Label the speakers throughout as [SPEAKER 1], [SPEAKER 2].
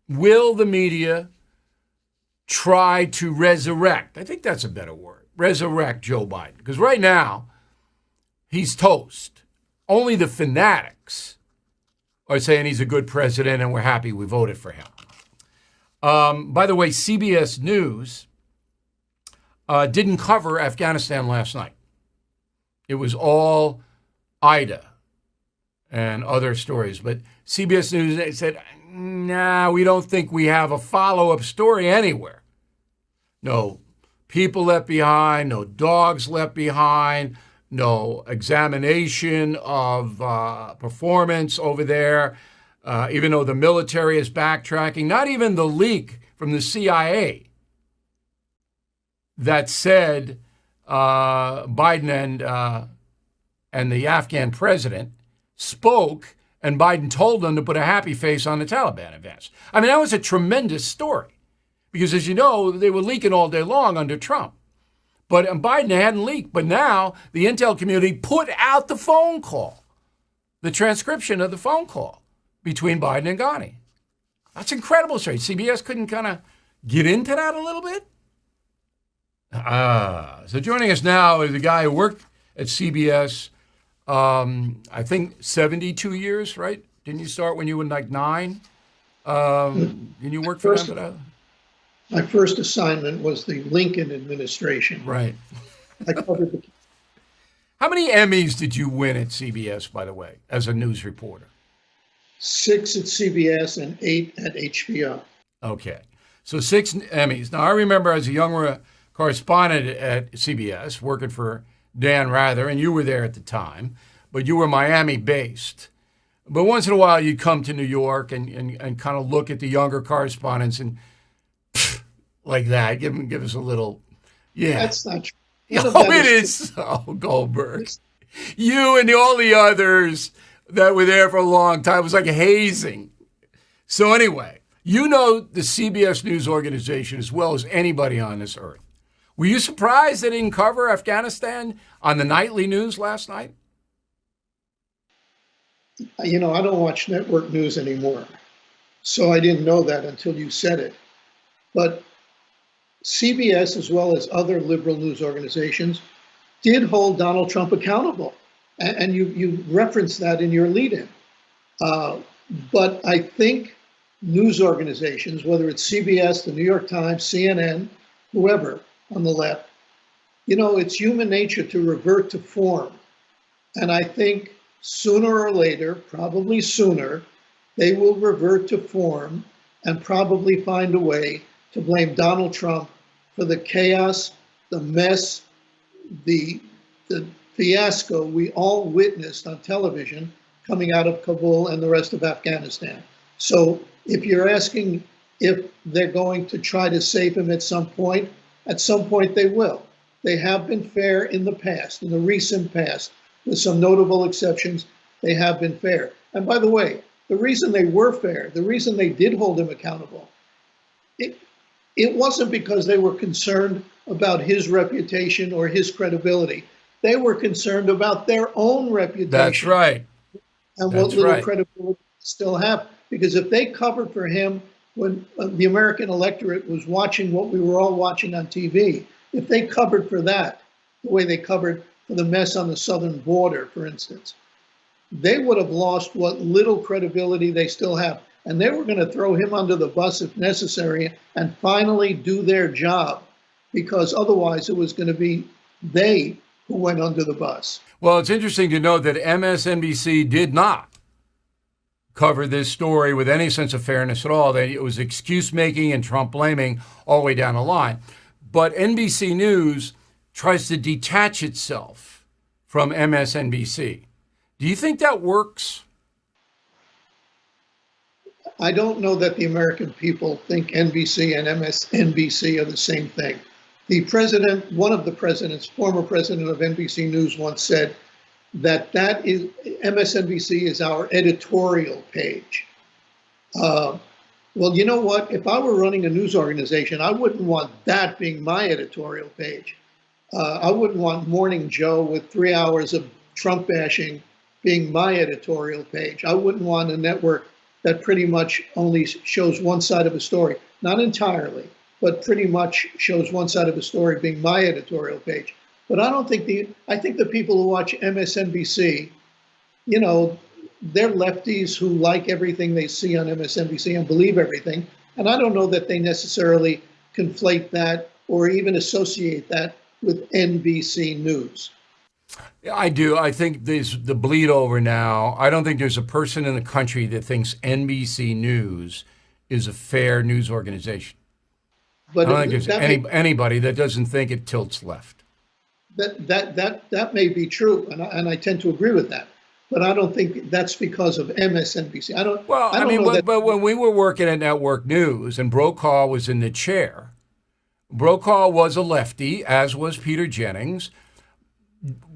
[SPEAKER 1] will the media try to resurrect? I think that's a better word. Resurrect Joe Biden. Because right now, he's toast. Only the fanatics are saying he's a good president and we're happy we voted for him. By the way, CBS News didn't cover Afghanistan last night. It was all Ida and other stories. But CBS News said, nah, we don't think we have a follow-up story anywhere. No people left behind, no dogs left behind, no examination of performance over there, even though the military is backtracking. Not even the leak from the CIA that said Biden and the Afghan president spoke, and Biden told them to put a happy face on the Taliban advance. I mean, that was a tremendous story because, as you know, they were leaking all day long under Trump. But Biden hadn't leaked. But now the intel community put out the phone call, the transcription of the phone call between Biden and Ghani. That's incredible story. CBS couldn't kind of get into that a little bit? So joining us now is a guy who worked at CBS, I think 72 years, right? Didn't you start when you were like 9? Didn't you work for them for that?
[SPEAKER 2] My first assignment was the Lincoln administration.
[SPEAKER 1] Right.
[SPEAKER 2] I covered the.
[SPEAKER 1] How many Emmys did you win at CBS, by the way, as a news reporter?
[SPEAKER 2] 6 at CBS and 8 at HBO.
[SPEAKER 1] Okay. So 6 Emmys. Now, I remember as a young correspondent at CBS, working for Dan Rather, and you were there at the time, but you were Miami-based. But once in a while, you'd come to New York and kind of look at the younger correspondents and like that, give us a little, yeah.
[SPEAKER 2] That's not true.
[SPEAKER 1] Oh, it is so, Goldberg. You and all the others that were there for a long time, it was like hazing. So anyway, you know the CBS News organization as well as anybody on this earth. Were you surprised they didn't cover Afghanistan on the nightly news last night?
[SPEAKER 2] You know, I don't watch network news anymore, so I didn't know that until you said it. But CBS, as well as other liberal news organizations, did hold Donald Trump accountable. And you referenced that in your lead-in. But I think news organizations, whether it's CBS, the New York Times, CNN, whoever on the left, you know, it's human nature to revert to form. And I think sooner or later, probably sooner, they will revert to form and probably find a way to blame Donald Trump for the chaos, the mess, the fiasco we all witnessed on television coming out of Kabul and the rest of Afghanistan. So if you're asking if they're going to try to save him at some point they will. They have been fair in the past, in the recent past, with some notable exceptions, they have been fair. And by the way, the reason they were fair, the reason they did hold him accountable, it wasn't because they were concerned about his reputation or his credibility. They were concerned about their own reputation.
[SPEAKER 1] That's right.
[SPEAKER 2] And what little credibility they still have. Because if they covered for him when the American electorate was watching what we were all watching on TV, if they covered for that, the way they covered for the mess on the southern border, for instance, they would have lost what little credibility they still have. And they were going to throw him under the bus if necessary and finally do their job, because otherwise it was going to be they who went under the bus.
[SPEAKER 1] Well, it's interesting to note that MSNBC did not cover this story with any sense of fairness at all. It was excuse-making and Trump blaming all the way down the line. But NBC News tries to detach itself from MSNBC. Do you think that works?
[SPEAKER 2] I don't know that the American people think NBC and MSNBC are the same thing. The president, one of the presidents, former president of NBC News once said that MSNBC is our editorial page. Well, you know what? If I were running a news organization, I wouldn't want that being my editorial page. I wouldn't want Morning Joe with 3 hours of Trump bashing being my editorial page. I wouldn't want a network that pretty much only shows one side of a story. Not entirely, but pretty much shows one side of a story, being my editorial page. But I think the people who watch MSNBC, you know, they're lefties who like everything they see on MSNBC and believe everything. And I don't know that they necessarily conflate that or even associate that with NBC News.
[SPEAKER 1] I do. I think there's the bleed over now. I don't think there's a person in the country that thinks NBC News is a fair news organization.
[SPEAKER 2] But
[SPEAKER 1] I don't think there's anybody that doesn't think it tilts left.
[SPEAKER 2] That may be true, and I tend to agree with that. But I don't think that's because of MSNBC.
[SPEAKER 1] But when we were working at Network News and Brokaw was in the chair, Brokaw was a lefty, as was Peter Jennings.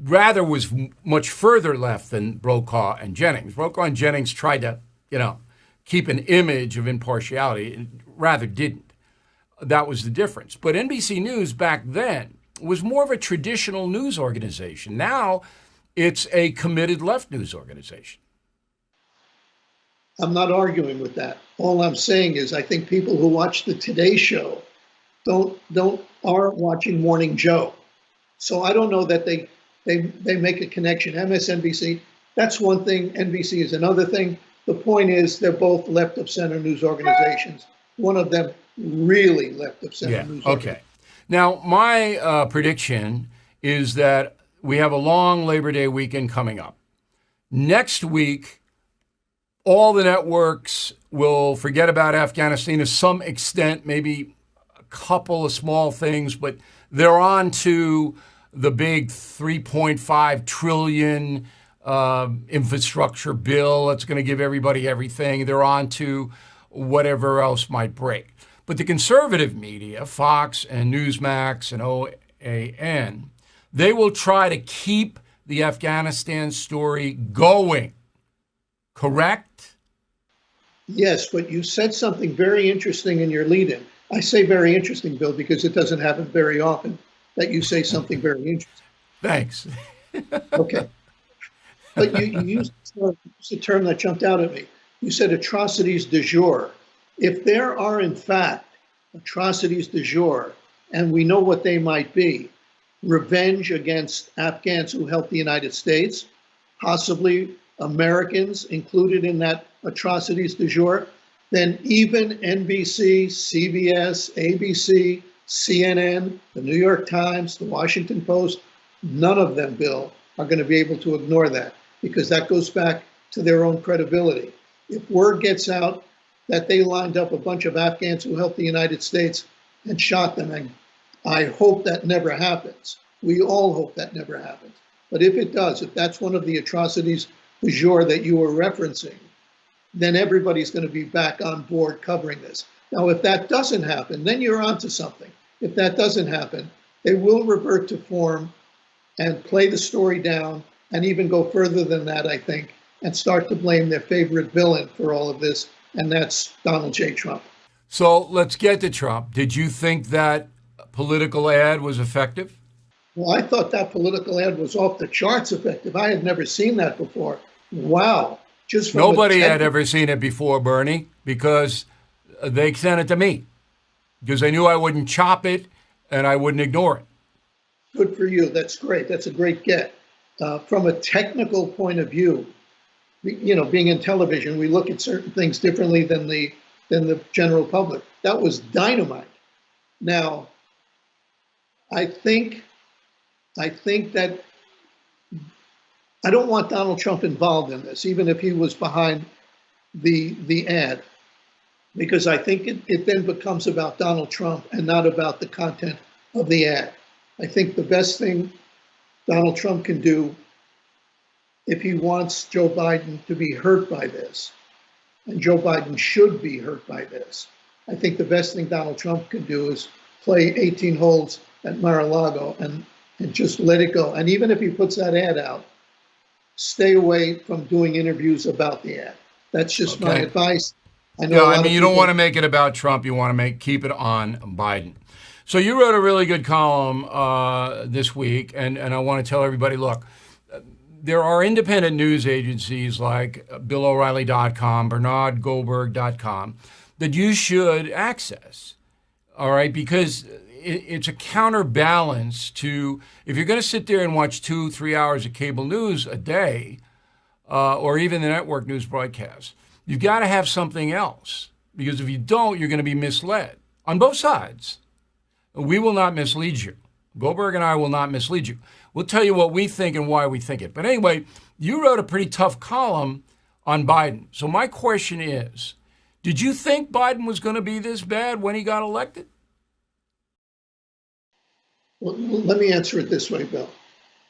[SPEAKER 1] Rather was much further left than Brokaw and Jennings. Brokaw and Jennings tried to, keep an image of impartiality, and Rather didn't. That was the difference. But NBC News back then was more of a traditional news organization. Now it's a committed left news organization.
[SPEAKER 2] I'm not arguing with that. All I'm saying is I think people who watch the Today Show aren't watching Morning Joe. So I don't know that they make a connection. MSNBC, that's one thing. NBC is another thing. The point is they're both left of center news organizations. One of them really left of center news organization.
[SPEAKER 1] Okay. Now, my prediction is that we have a long Labor Day weekend coming up. Next week, all the networks will forget about Afghanistan to some extent, maybe a couple of small things, but they're on to the big $3.5 trillion infrastructure bill that's going to give everybody everything. They're on to whatever else might break. But the conservative media, Fox and Newsmax and OAN, they will try to keep the Afghanistan story going. Correct?
[SPEAKER 2] Yes, but you said something very interesting in your lead-in. I say very interesting, Bill, because it doesn't happen very often that you say something very interesting.
[SPEAKER 1] Thanks.
[SPEAKER 2] Okay. But you used a term that jumped out at me. You said atrocities du jour. If there are, in fact, atrocities du jour, and we know what they might be, revenge against Afghans who helped the United States, possibly Americans included in that atrocities du jour, then even NBC, CBS, ABC, CNN, the New York Times, the Washington Post, none of them, Bill, are going to be able to ignore that because that goes back to their own credibility. If word gets out that they lined up a bunch of Afghans who helped the United States and shot them, and I hope that never happens. We all hope that never happens. But if it does, if that's one of the atrocities du jour that you were referencing, then everybody's going to be back on board covering this. Now, if that doesn't happen, then you're onto something. If that doesn't happen, they will revert to form and play the story down and even go further than that, I think, and start to blame their favorite villain for all of this, and that's Donald J. Trump.
[SPEAKER 1] So let's get to Trump. Did you think that political ad was effective?
[SPEAKER 2] Well, I thought that political ad was off the charts effective. I had never seen that before. Wow.
[SPEAKER 1] Nobody had ever seen it before, Bernie, because they sent it to me because they knew I wouldn't chop it and I wouldn't ignore it.
[SPEAKER 2] Good for you. That's great. That's a great get. From a technical point of view, being in television, we look at certain things differently than the general public. That was dynamite. Now, I think that I don't want Donald Trump involved in this, even if he was behind the ad, because I think it then becomes about Donald Trump and not about the content of the ad. I think the best thing Donald Trump can do if he wants Joe Biden to be hurt by this, and Joe Biden should be hurt by this, I think the best thing Donald Trump can do is play 18 holes at Mar-a-Lago and just let it go. And even if he puts that ad out, stay away from doing interviews about the ad. That's just my advice.
[SPEAKER 1] You don't want to make it about Trump. You want to keep it on Biden. So you wrote a really good column this week, and I want to tell everybody, look, there are independent news agencies like BillO'Reilly.com, BernardGoldberg.com that you should access, all right? Because it's a counterbalance to, if you're going to sit there and watch 2-3 hours of cable news a day, or even the network news broadcasts, you've got to have something else. Because if you don't, you're going to be misled on both sides. We will not mislead you. Goldberg and I will not mislead you. We'll tell you what we think and why we think it. But anyway, you wrote a pretty tough column on Biden. So my question is, did you think Biden was going to be this bad when he got elected?
[SPEAKER 2] Well, let me answer it this way, Bill.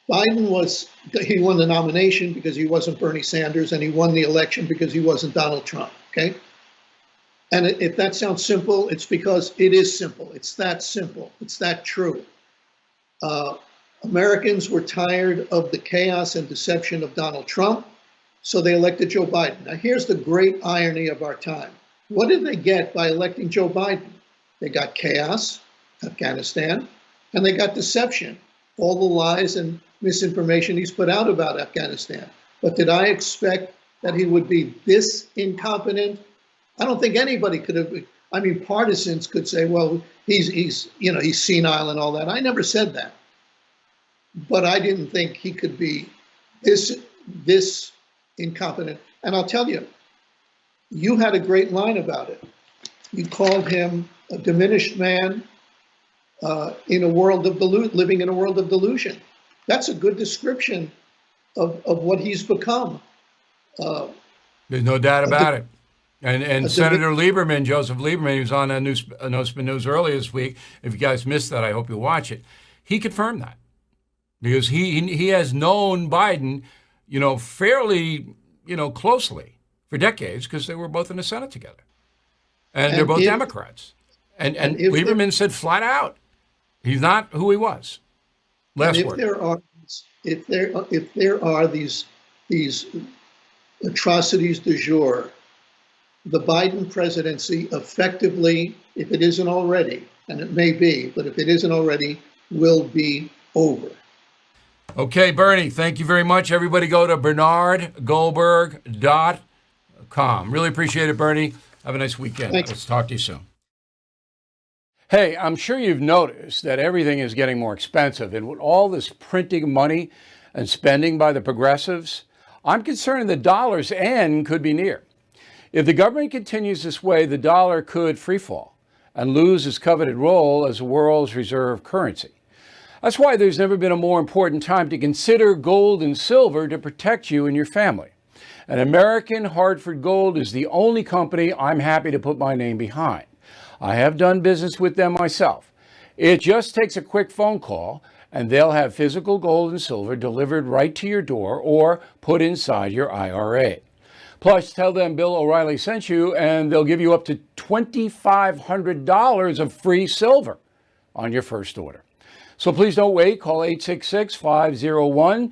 [SPEAKER 2] Biden he won the nomination because he wasn't Bernie Sanders, and he won the election because he wasn't Donald Trump, okay? And if that sounds simple, it's because it is simple. It's that simple. It's that true. Americans were tired of the chaos and deception of Donald Trump, so they elected Joe Biden. Now, here's the great irony of our time. What did they get by electing Joe Biden? They got chaos, Afghanistan, and they got deception, all the lies and misinformation he's put out about Afghanistan. But did I expect that he would be this incompetent? I don't think anybody could have. I mean, partisans could say, well, he's senile and all that. I never said that. But I didn't think he could be this incompetent. And I'll tell you, you had a great line about it. You called him a diminished man in a world of living in a world of delusion. That's a good description of what he's become.
[SPEAKER 1] There's no doubt about it. And Senator Lieberman, Joseph Lieberman, he was on No Spin News earlier this week. If you guys missed that, I hope you watch it. He confirmed that because he has known Biden, fairly, closely for decades because they were both in the Senate together, and they're both Democrats. And Lieberman said flat out, he's not who he was. Last word.
[SPEAKER 2] If there are these atrocities du jour, the Biden presidency effectively, if it isn't already, and it may be, but if it isn't already, will be over.
[SPEAKER 1] Okay, Bernie, thank you very much. Everybody go to BernardGoldberg.com. Really appreciate it, Bernie. Have a nice weekend.
[SPEAKER 2] Thanks.
[SPEAKER 1] Let's talk to you soon. Hey, I'm sure you've noticed that everything is getting more expensive. And with all this printing money and spending by the progressives, I'm concerned the dollar's end could be near. If the government continues this way, the dollar could freefall and lose its coveted role as the world's reserve currency. That's why there's never been a more important time to consider gold and silver to protect you and your family. And American Hartford Gold is the only company I'm happy to put my name behind. I have done business with them myself. It just takes a quick phone call and they'll have physical gold and silver delivered right to your door or put inside your IRA. Plus, tell them Bill O'Reilly sent you and they'll give you up to $2,500 of free silver on your first order. So please don't wait. Call 866-501-5201,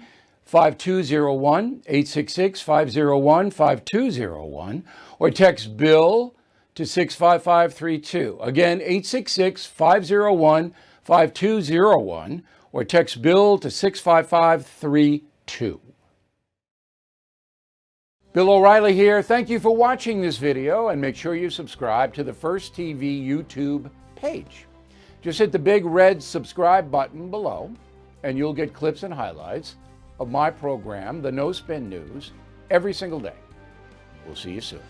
[SPEAKER 1] 866-501-5201, or text BILL to 65532. Again, 866-501-5201, or text BILL to 65532. Bill O'Reilly here. Thank you for watching this video, and make sure you subscribe to the First TV YouTube page. Just hit the big red subscribe button below, and you'll get clips and highlights of my program, The No Spin News, every single day. We'll see you soon.